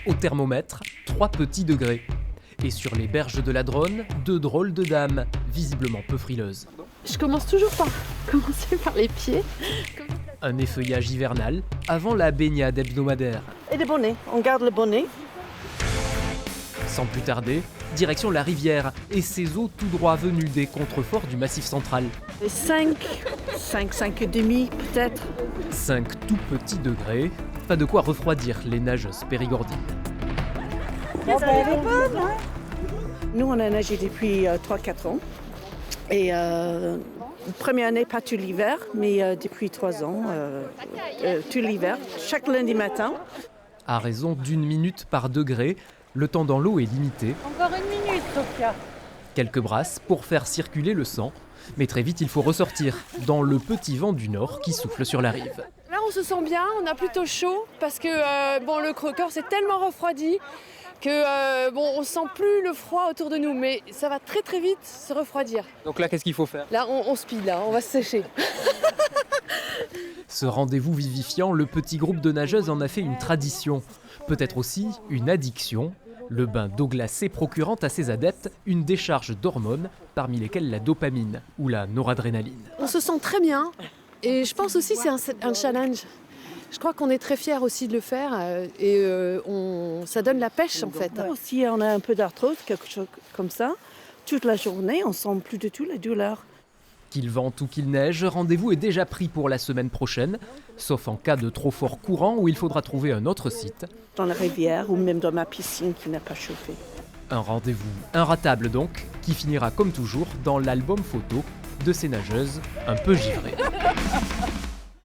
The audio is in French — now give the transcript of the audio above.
Au thermomètre, 3 petits degrés. Et sur les berges de la Dronne, 2 drôles de dames, visiblement peu frileuses. Je commence toujours par commencer par les pieds. Un effeuillage hivernal avant la baignade hebdomadaire. Et le bonnet, on garde le bonnet. Sans plus tarder, direction la rivière et ses eaux tout droit venues des contreforts du Massif central. Et 5 et demi peut-être. 5 tout petits degrés, pas de quoi refroidir les nageuses périgordines. Nous, on a nagé depuis 3-4 ans. Et première année, pas tout l'hiver, mais depuis 3 ans, tout l'hiver, chaque lundi matin. À raison d'1 minute par degré, le temps dans l'eau est limité. Encore 1 minute, Sophia. Quelques brasses pour faire circuler le sang. Mais très vite, il faut ressortir dans le petit vent du nord qui souffle sur la rive. Là, on se sent bien, on a plutôt chaud parce que le corps s'est tellement refroidi que on sent plus le froid autour de nous, mais ça va très très vite se refroidir. Donc là, qu'est-ce qu'il faut faire? Là, on speed, là, on va se sécher. Ce rendez-vous vivifiant, le petit groupe de nageuses en a fait une tradition. Peut-être aussi une addiction. Le bain d'eau glacée procurant à ses adeptes une décharge d'hormones, parmi lesquelles la dopamine ou la noradrénaline. On se sent très bien et je pense aussi que c'est un challenge. Je crois qu'on est très fiers aussi de le faire et ça donne la pêche en fait. Si on a un peu d'arthrose, quelque chose comme ça, toute la journée, on sent plus du tout la douleur. Qu'il vente ou qu'il neige, rendez-vous est déjà pris pour la semaine prochaine, sauf en cas de trop fort courant où il faudra trouver un autre site. Dans la rivière ou même dans ma piscine qui n'a pas chauffé. Un rendez-vous inratable donc, qui finira comme toujours dans l'album photo de ces nageuses un peu givrées.